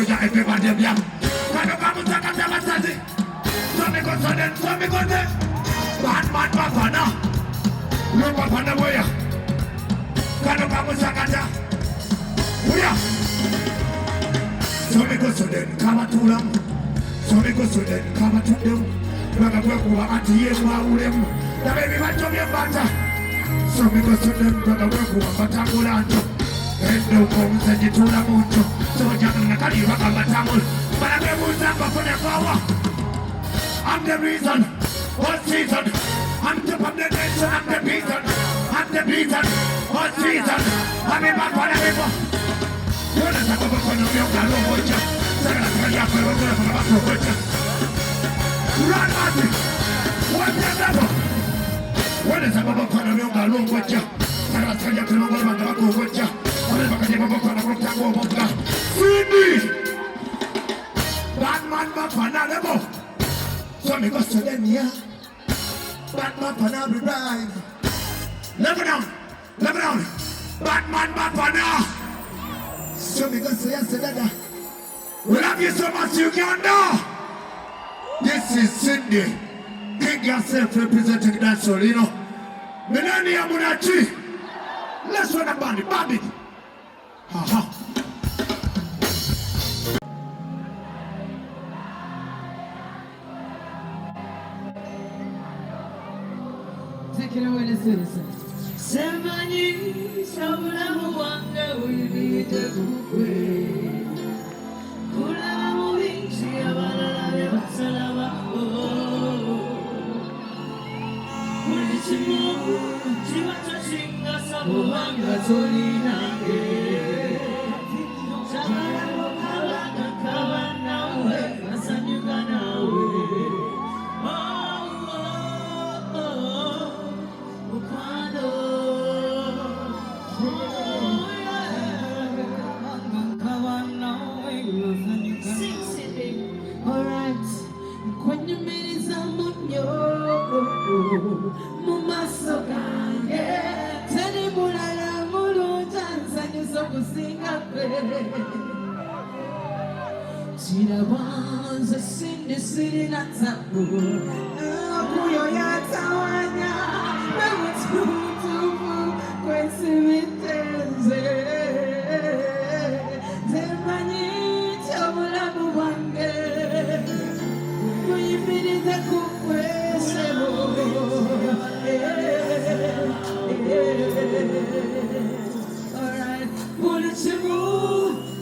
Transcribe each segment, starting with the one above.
ya everybody yam. Kano kamu taka taka tadi. Some go sudden, some go there. Bad man bapana. No bapana boya. Kano kamu taka taka. Boya. Some go sudden, kama tulam. Some go sudden, kama tudem. Baga kwa ati yesu wa ulem. Na baby macho bata. Some go sudden, baga kwa batangulando. Endo kumse jitula mucho. So jana nakali waka batamul. But I'm the reason, all season. I'm the top of the nation, I'm the reason. I'm the reason, all season. I'm in my corner, people. What is a couple of you got no watcher? Second, I'm going to have a watcher. Run, Martin. What's the level? What is a couple of you got no watcher? Second, I'm going to have a watcher. I'm going to have a Batman Bapana level. So me go to them here. Batman Bapana be right. Level down. Batman Bapana. So me go to yesterday. We love you so much you can know. This is Cindy. King yourself representing that soul, you know. Millennium Munachi. Let's run a bandit. Ha. Take it away, the citizens. Semani sabula muwanga uyibite kukwe. Kula muwinchi abalala bebasalaba. Mulichimu chiwachashinga sabuwanga tolinange. Sabala kabana nawe masanyuka nawe. Chirabanza sindi siri na tabu Kuyo ya tawanya Mewa tutufu Kwensi mitenze Zemanyi Chabula muwange Kuyimini za kukwesebo Alright Pulichimu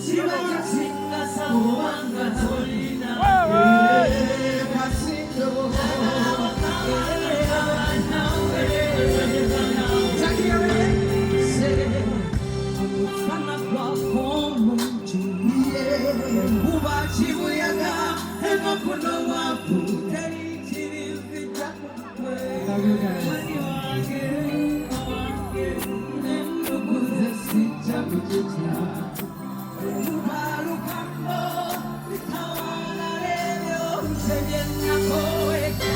Chibakasinga sabuwanga tolina Pasindo Amufana kwa komunji Uba chibuyaga Ema kuno wapu Teri chiri vita kukwe Wani wange Nembukuze sita kujuta Ubalu kambo Witawana leo Msejena koweka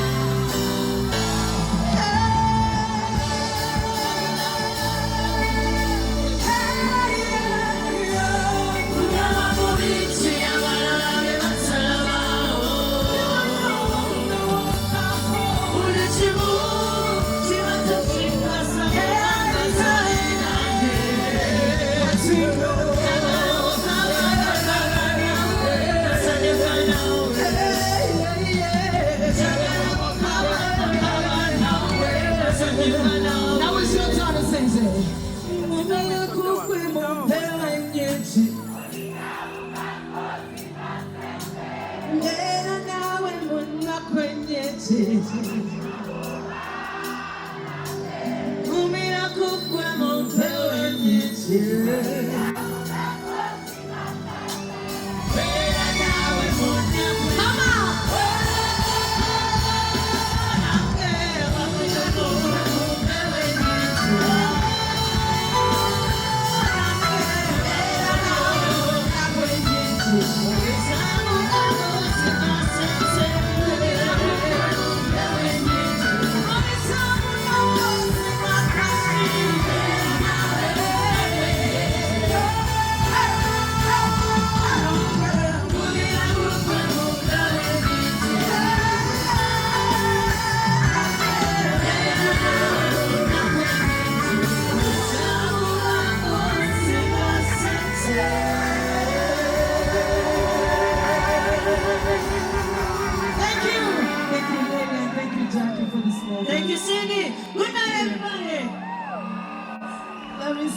Now it's your turn to sing, say.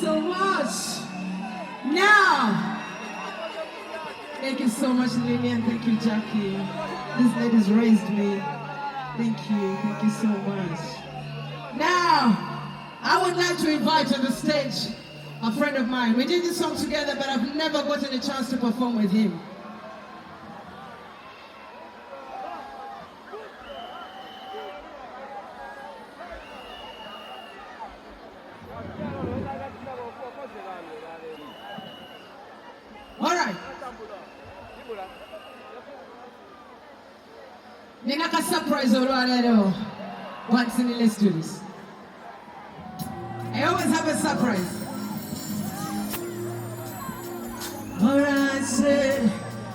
so much. Now, thank you so much, Lillian. Thank you, Jackie. These ladies raised me. Thank you so much. Now, I would like to invite to the stage a friend of mine. We did this song together, but I've never gotten a chance to perform with him. All right. Ninaka surprise olwaleero. Once in the let's do this. I always have a surprise. All right, say.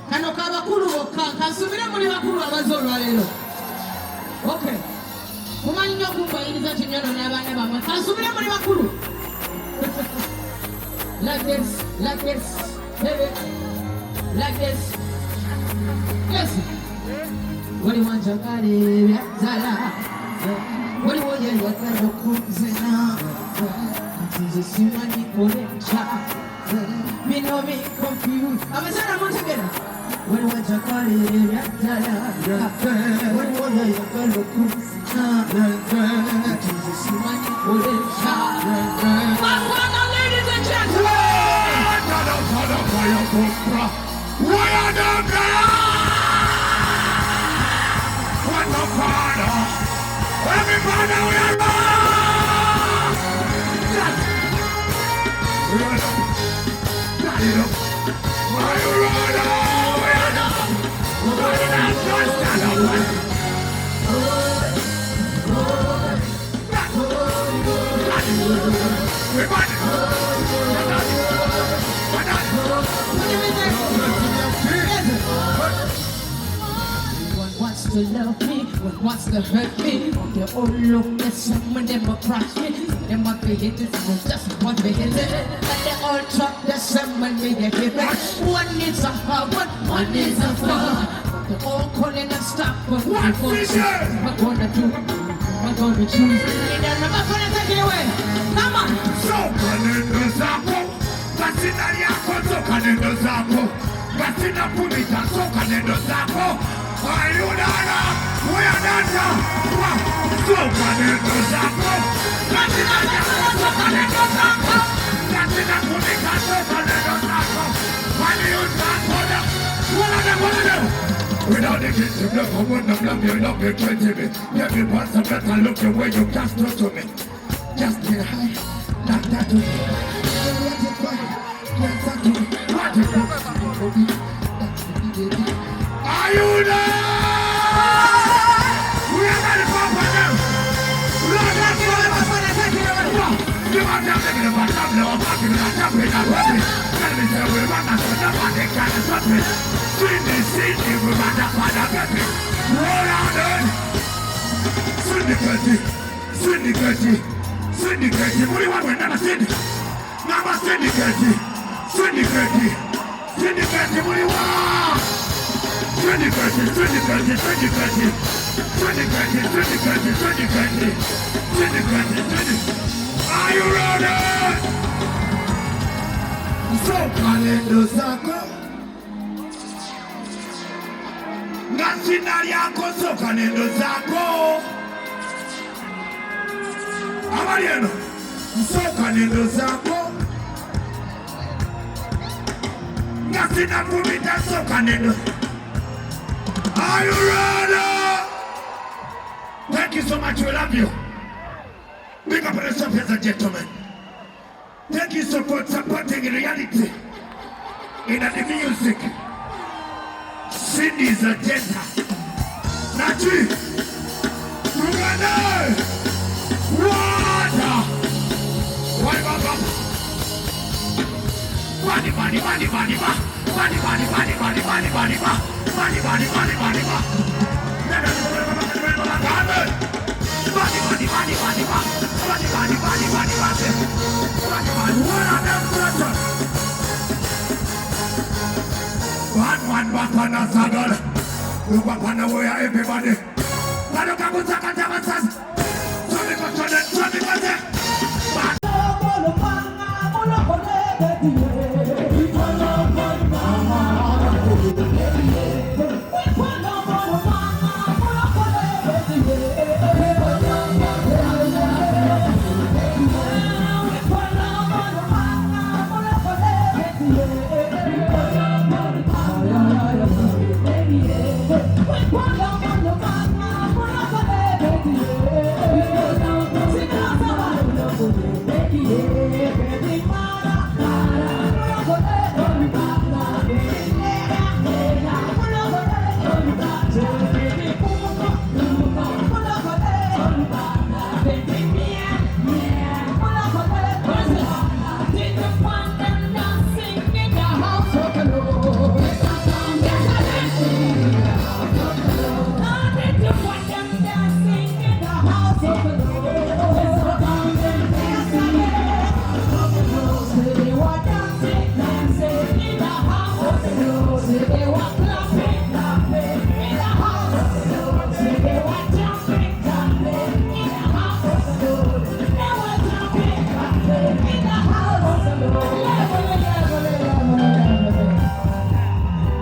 Kano kabakulu bokka kansubire muli bakulu abaze olwaleero. Okay. Mumanyi nnyo okumbayiriza kinyono n'abaana bamwe kansubire muli bakulu. Like this, baby. Like this. Listen. What do you want your body? What do you want your body? Jesus, you want me me know me confused. I'm a son of together. What do you want your body? What do you want your body? Jesus, you want me ladies and gentlemen. Why are the what the Father? Everybody we are why you run Wants to love me, one wants to hurt me. They all look the same when them approach me. They want to hit it, and just want to hit it. But they all talk the same when they hit it. One needs a hug, one needs a fun. They're all calling and stop, but what gonna do? What gonna choose? They never gonna take it away. Come on. So kanendo zako, kasina yako so kanendo zako, kasina pumita so kanendo zako. Ayudana, uyadana, so kanendo zako, kasina yako so kanendo zako, kasina pumita so kanendo zako. Without the kids, you look for one of them, you love me 20 me. Every once of that I look the way you cast to me. Just get high, not that to me. Are you there? We are ready for them. We are ready for them. You are just living about something or talking about something. Tell me, sir, we want to put up on the kind of something. See me, we want to find out baby. Roll on in. Syndicate. What do you want? We never seen it. Never syndicate. What do you want? Syndicate. Are you ready? So kanendo zako, ngasina yako so kanendo zako. Amariano, so kanendo zako, ngasina kumita so kanendo. Are you ready? Thank you so much, we love you. Big up on yourself as a gentleman. Thank you so for supporting reality in the music. Cindy's agenda. Nachi, together, water. Why, Baba? Body, body, body, body, body, body, body, body, body, body, body, body, body, body, body, body. Body, body, body, body, body. Body, body, body, body, body. Body, body, what are them brothers? One, bapana sagal. Bapana where everybody.